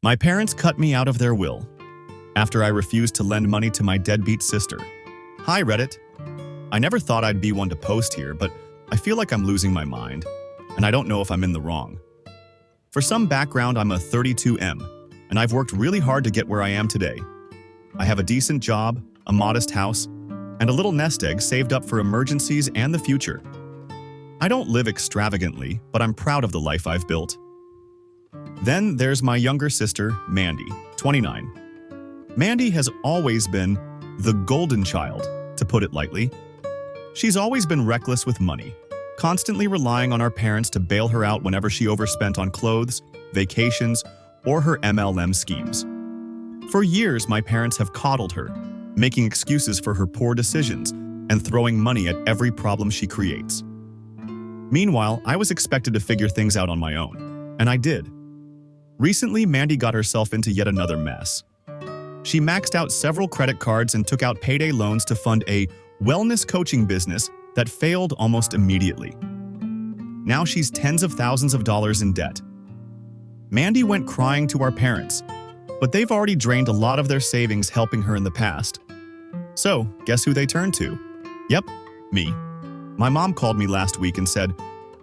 My parents cut me out of their will after I refused to lend money to my deadbeat sister. Hi, Reddit. I never thought I'd be one to post here, but I feel like I'm losing my mind, and I don't know if I'm in the wrong. For some background, I'm a 32M, and I've worked really hard to get where I am today. I have a decent job, a modest house, and a little nest egg saved up for emergencies and the future. I don't live extravagantly, but I'm proud of the life I've built. Then there's my younger sister, Mandy, 29. Mandy has always been the golden child, to put it lightly. She's always been reckless with money, constantly relying on our parents to bail her out whenever she overspent on clothes, vacations, or her MLM schemes. For years, my parents have coddled her, making excuses for her poor decisions and throwing money at every problem she creates. Meanwhile, I was expected to figure things out on my own, and I did. Recently, Mandy got herself into yet another mess. She maxed out several credit cards and took out payday loans to fund a wellness coaching business that failed almost immediately. Now she's tens of thousands of dollars in debt. Mandy went crying to our parents, but they've already drained a lot of their savings helping her in the past. So, guess who they turned to? Yep, me. My mom called me last week and said,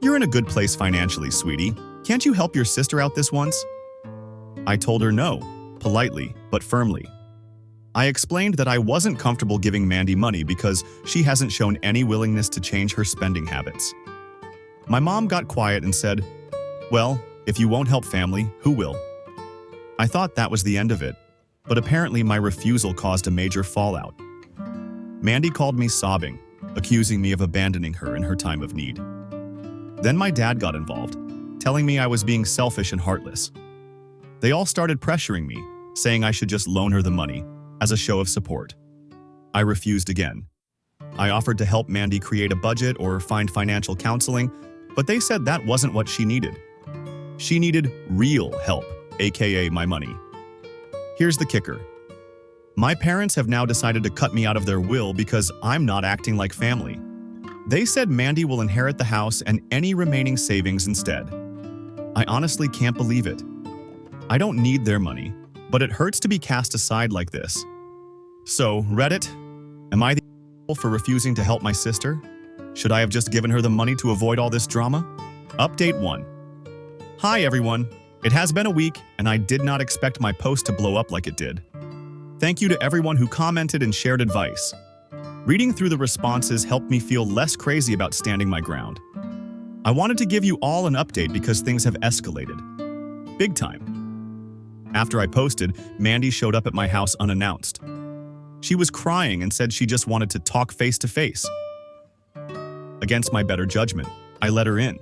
"You're in a good place financially, sweetie. Can't you help your sister out this once?" I told her no, politely but firmly. I explained that I wasn't comfortable giving Mandy money because she hasn't shown any willingness to change her spending habits. My mom got quiet and said, "Well, if you won't help family, who will?" I thought that was the end of it, but apparently my refusal caused a major fallout. Mandy called me sobbing, accusing me of abandoning her in her time of need. Then my dad got involved, telling me I was being selfish and heartless. They all started pressuring me, saying I should just loan her the money as a show of support. I refused again. I offered to help Mandy create a budget or find financial counseling, but they said that wasn't what she needed. She needed real help, aka my money. Here's the kicker. My parents have now decided to cut me out of their will because I'm not acting like family. They said Mandy will inherit the house and any remaining savings instead. I honestly can't believe it. I don't need their money, but it hurts to be cast aside like this. So, Reddit, am I the asshole for refusing to help my sister? Should I have just given her the money to avoid all this drama? Update 1. Hi everyone. It has been a week, and I did not expect my post to blow up like it did. Thank you to everyone who commented and shared advice. Reading through the responses helped me feel less crazy about standing my ground. I wanted to give you all an update because things have escalated. Big time. After I posted, Mandy showed up at my house unannounced. She was crying and said she just wanted to talk face to face. Against my better judgment, I let her in.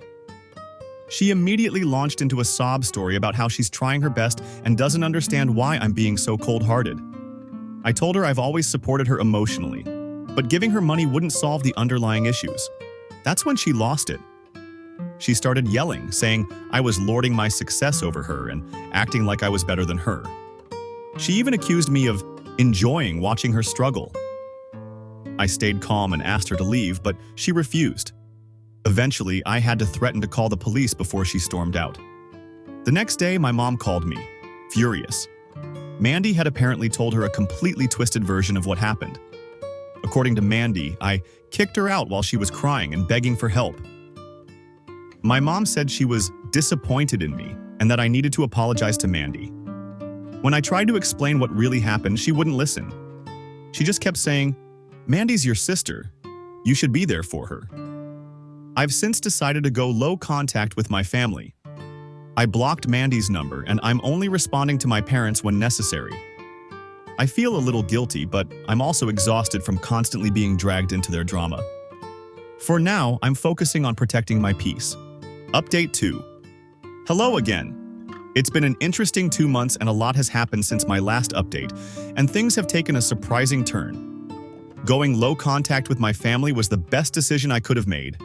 She immediately launched into a sob story about how she's trying her best and doesn't understand why I'm being so cold-hearted. I told her I've always supported her emotionally, but giving her money wouldn't solve the underlying issues. That's when she lost it. She started yelling, saying I was lording my success over her and acting like I was better than her. She even accused me of enjoying watching her struggle. I stayed calm and asked her to leave, but she refused. Eventually, I had to threaten to call the police before she stormed out. The next day, my mom called me, furious. Mandy had apparently told her a completely twisted version of what happened. According to Mandy, I kicked her out while she was crying and begging for help. My mom said she was disappointed in me and that I needed to apologize to Mandy. When I tried to explain what really happened, she wouldn't listen. She just kept saying, "Mandy's your sister. You should be there for her." I've since decided to go low contact with my family. I blocked Mandy's number and I'm only responding to my parents when necessary. I feel a little guilty, but I'm also exhausted from constantly being dragged into their drama. For now, I'm focusing on protecting my peace. Update 2. Hello again. It's been an interesting 2 months and a lot has happened since my last update, and things have taken a surprising turn. Going low contact with my family was the best decision I could have made.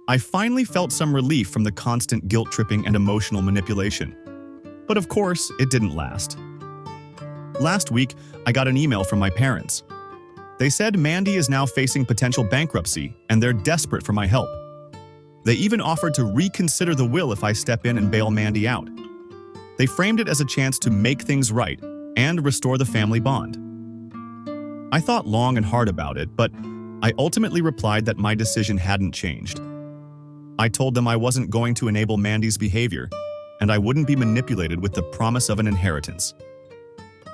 I finally felt some relief from the constant guilt-tripping and emotional manipulation. But of course, it didn't last. Last week, I got an email from my parents. They said Mandy is now facing potential bankruptcy and they're desperate for my help. They even offered to reconsider the will if I step in and bail Mandy out. They framed it as a chance to make things right and restore the family bond. I thought long and hard about it, but I ultimately replied that my decision hadn't changed. I told them I wasn't going to enable Mandy's behavior, and I wouldn't be manipulated with the promise of an inheritance.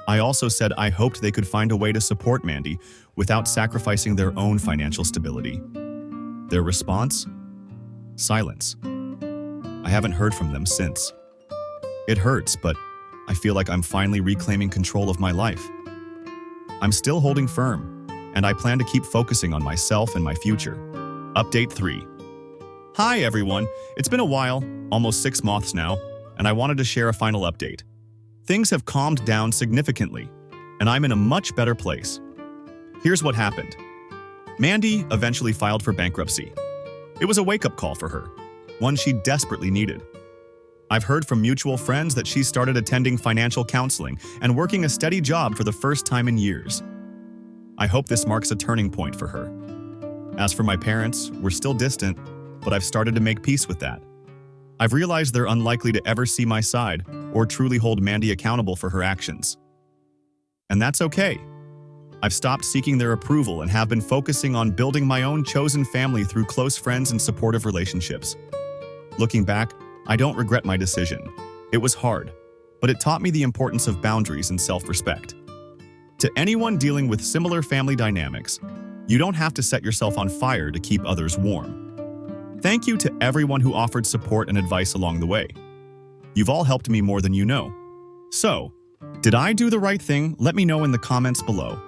I also said I hoped they could find a way to support Mandy without sacrificing their own financial stability. Their response? Silence. I haven't heard from them since. It hurts, but I feel like I'm finally reclaiming control of my life. I'm still holding firm, and I plan to keep focusing on myself and my future. Update 3. Hi everyone, it's been a while, almost 6 months now, and I wanted to share a final update. Things have calmed down significantly, and I'm in a much better place. Here's what happened. Mandy eventually filed for bankruptcy. It was a wake-up call for her, one she desperately needed. I've heard from mutual friends that she started attending financial counseling and working a steady job for the first time in years. I hope this marks a turning point for her. As for my parents, we're still distant, but I've started to make peace with that. I've realized they're unlikely to ever see my side or truly hold Mandy accountable for her actions. And that's okay. I've stopped seeking their approval and have been focusing on building my own chosen family through close friends and supportive relationships. Looking back, I don't regret my decision. It was hard, but it taught me the importance of boundaries and self-respect. To anyone dealing with similar family dynamics, you don't have to set yourself on fire to keep others warm. Thank you to everyone who offered support and advice along the way. You've all helped me more than you know. So, did I do the right thing? Let me know in the comments below.